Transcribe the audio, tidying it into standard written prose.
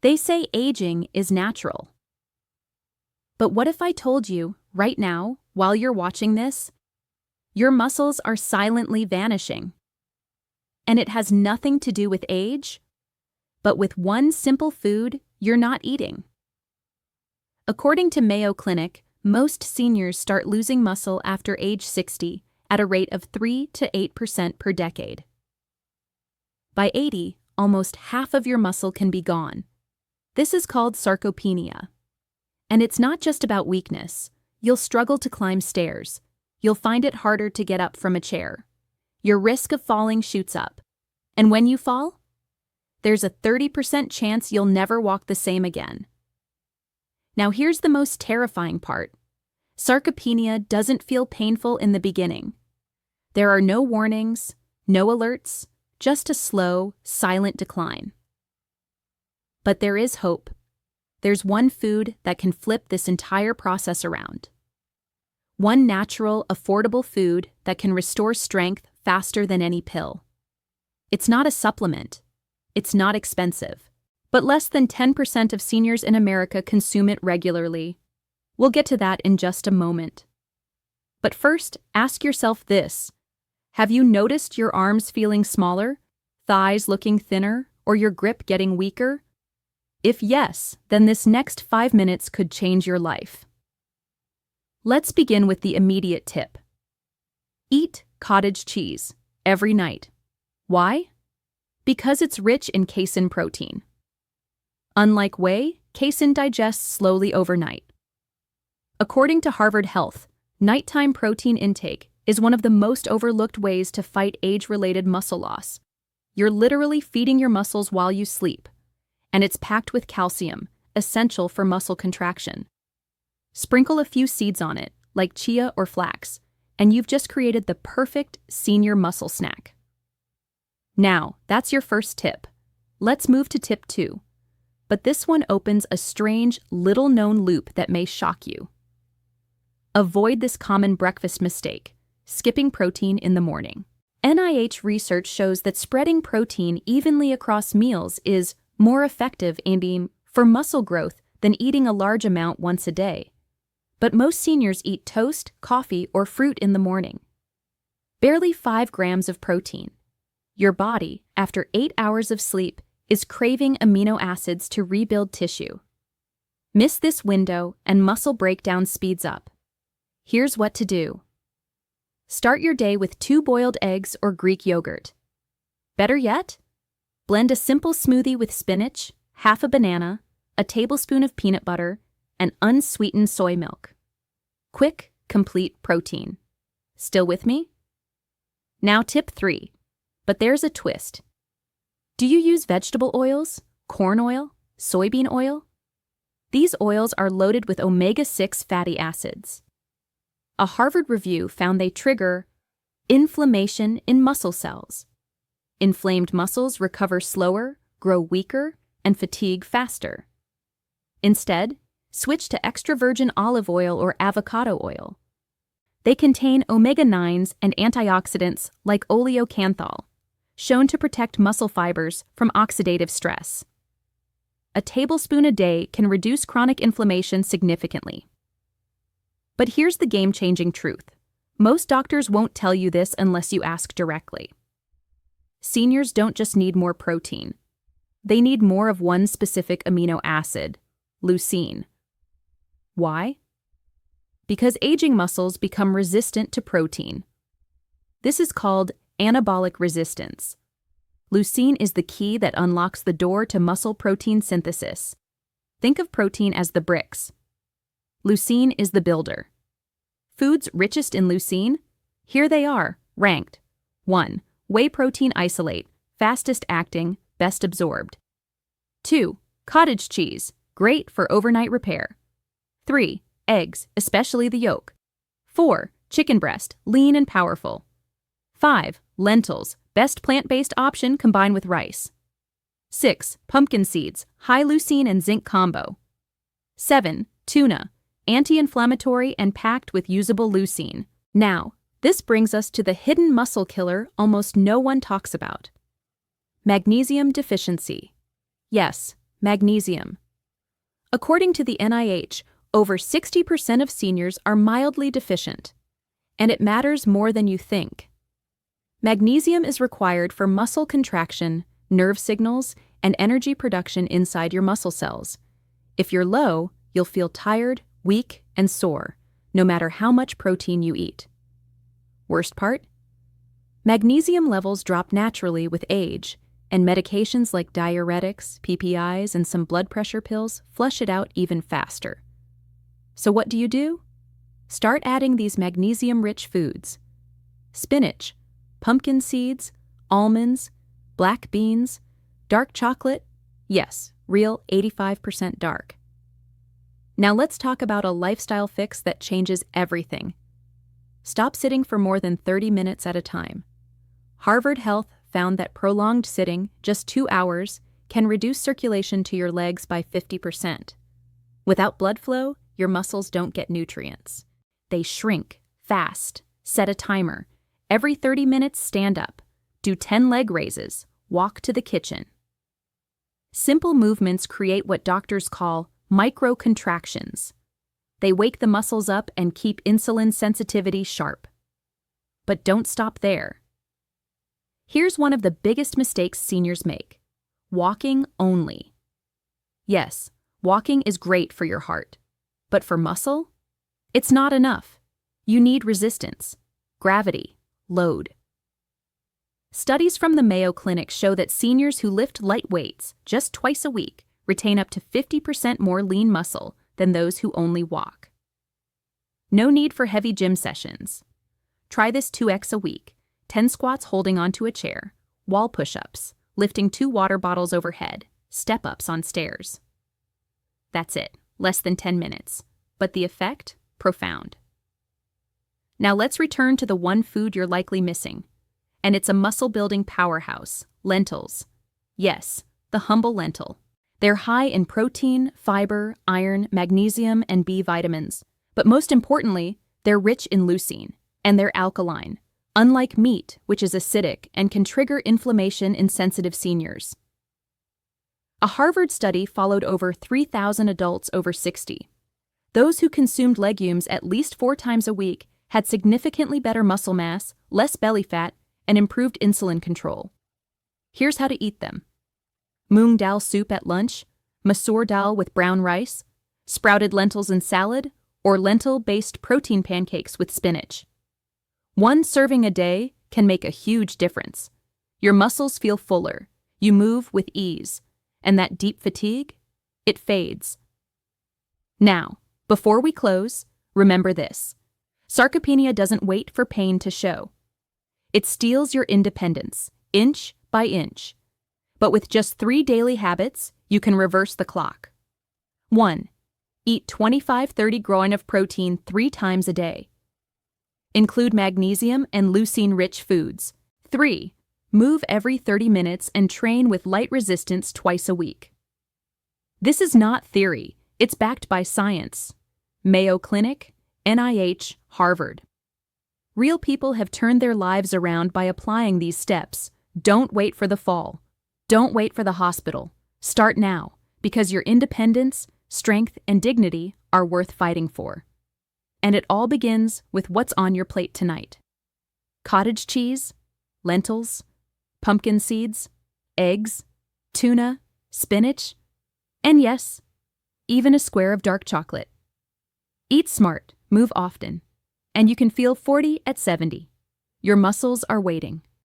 They say aging is natural. But what if I told you, right now, while you're watching this, your muscles are silently vanishing? And it has nothing to do with age, but with one simple food you're not eating. According to Mayo Clinic, most seniors start losing muscle after age 60 at a rate of 3 to 8% per decade. By 80, almost half of your muscle can be gone. This is called sarcopenia. And it's not just about weakness. You'll struggle to climb stairs. You'll find it harder to get up from a chair. Your risk of falling shoots up. And when you fall, there's a 30% chance you'll never walk the same again. Now here's the most terrifying part. Sarcopenia doesn't feel painful in the beginning. There are no warnings, no alerts, just a slow, silent decline. But there is hope. There's one food that can flip this entire process around. One natural, affordable food that can restore strength faster than any pill. It's not a supplement. It's not expensive. But less than 10% of seniors in America consume it regularly. We'll get to that in just a moment. But first, ask yourself this. Have you noticed your arms feeling smaller, thighs looking thinner, or your grip getting weaker? If yes, then this next 5 minutes could change your life. Let's begin with the immediate tip. Eat cottage cheese every night. Why? Because it's rich in casein protein. Unlike whey, casein digests slowly overnight. According to Harvard Health, nighttime protein intake is one of the most overlooked ways to fight age-related muscle loss. You're literally feeding your muscles while you sleep, and it's packed with calcium, essential for muscle contraction. Sprinkle a few seeds on it, like chia or flax, and you've just created the perfect senior muscle snack. Now, that's your first tip. Let's move to tip 2. But this one opens a strange, little-known loop that may shock you. Avoid this common breakfast mistake, skipping protein in the morning. NIH research shows that spreading protein evenly across meals is more effective aiming for muscle growth than eating a large amount once a day. But most seniors eat toast, coffee, or fruit in the morning. Barely 5 grams of protein. Your body, after 8 hours of sleep, is craving amino acids to rebuild tissue. Miss this window and muscle breakdown speeds up. Here's what to do. Start your day with 2 boiled eggs or Greek yogurt. Better yet, blend a simple smoothie with spinach, half a banana, a tablespoon of peanut butter, and unsweetened soy milk. Quick, complete protein. Still with me? Now tip 3, but there's a twist. Do you use vegetable oils, corn oil, soybean oil? These oils are loaded with omega-6 fatty acids. A Harvard review found they trigger inflammation in muscle cells. Inflamed muscles recover slower, grow weaker, and fatigue faster. Instead, switch to extra virgin olive oil or avocado oil. They contain omega-9s and antioxidants like oleocanthal, shown to protect muscle fibers from oxidative stress. A tablespoon a day can reduce chronic inflammation significantly. But here's the game-changing truth. Most doctors won't tell you this unless you ask directly. Seniors don't just need more protein. They need more of one specific amino acid, leucine. Why? Because aging muscles become resistant to protein. This is called anabolic resistance. Leucine is the key that unlocks the door to muscle protein synthesis. Think of protein as the bricks. Leucine is the builder. Foods richest in leucine? Here they are, ranked. 1. Whey protein isolate, fastest acting, best absorbed. 2. Cottage cheese, great for overnight repair. 3. Eggs, especially the yolk. 4. Chicken breast, lean and powerful. 5. Lentils, best plant-based option combined with rice. 6. Pumpkin seeds, high leucine and zinc combo. 7. Tuna, anti-inflammatory and packed with usable leucine. Now, this brings us to the hidden muscle killer almost no one talks about. Magnesium deficiency. Yes, Magnesium. According to the NIH, over 60% of seniors are mildly deficient, and it matters more than you think. Magnesium is required for muscle contraction, nerve signals, and energy production inside your muscle cells. If you're low, you'll feel tired, weak, and sore, no matter how much protein you eat. Worst part? Magnesium levels drop naturally with age, and medications like diuretics, PPIs, and some blood pressure pills flush it out even faster. So what do? Start adding these magnesium-rich foods. Spinach, pumpkin seeds, almonds, black beans, dark chocolate, yes, real 85% dark. Now let's talk about a lifestyle fix that changes everything. Stop sitting for more than 30 minutes at a time. Harvard Health found that prolonged sitting, just 2 hours, can reduce circulation to your legs by 50%. Without blood flow, your muscles don't get nutrients. They shrink fast. Set a timer. Every 30 minutes, stand up. Do 10 leg raises. Walk to the kitchen. Simple movements create what doctors call microcontractions. They wake the muscles up and keep insulin sensitivity sharp. But don't stop there. Here's one of the biggest mistakes seniors make: walking only. Yes, walking is great for your heart, but for muscle, it's not enough. You need resistance, gravity, load. Studies from the Mayo Clinic show that seniors who lift light weights just twice a week retain up to 50% more lean muscle than those who only walk. No need for heavy gym sessions. Try this 2x a week: 10 squats holding onto a chair, wall push-ups, lifting 2 water bottles overhead, step-ups on stairs. That's it, less than 10 minutes, but the effect? Profound. Now let's return to the one food you're likely missing, and it's a muscle-building powerhouse: lentils. Yes, the humble lentil. They're high in protein, fiber, iron, magnesium, and B vitamins, but most importantly, they're rich in leucine, and they're alkaline, unlike meat, which is acidic and can trigger inflammation in sensitive seniors. A Harvard study followed over 3,000 adults over 60. Those who consumed legumes at least 4 times a week had significantly better muscle mass, less belly fat, and improved insulin control. Here's how to eat them: moong dal soup at lunch, masoor dal with brown rice, sprouted lentils in salad, or lentil-based protein pancakes with spinach. 1 serving a day can make a huge difference. Your muscles feel fuller, you move with ease, and that deep fatigue, it fades. Now, before we close, remember this: sarcopenia doesn't wait for pain to show. It steals your independence, inch by inch. But with just 3 daily habits, you can reverse the clock. 1. Eat 25-30 grams of protein 3 times a day. Include magnesium and leucine-rich foods. 3. Move every 30 minutes and train with light resistance twice a week. This is not theory, it's backed by science. Mayo Clinic, NIH, Harvard. Real people have turned their lives around by applying these steps. Don't wait for the fall. Don't wait for the hospital. Start now, because your independence, strength, and dignity are worth fighting for. And it all begins with what's on your plate tonight: cottage cheese, lentils, pumpkin seeds, eggs, tuna, spinach, and yes, even a square of dark chocolate. Eat smart, move often, and you can feel 40 at 70. Your muscles are waiting.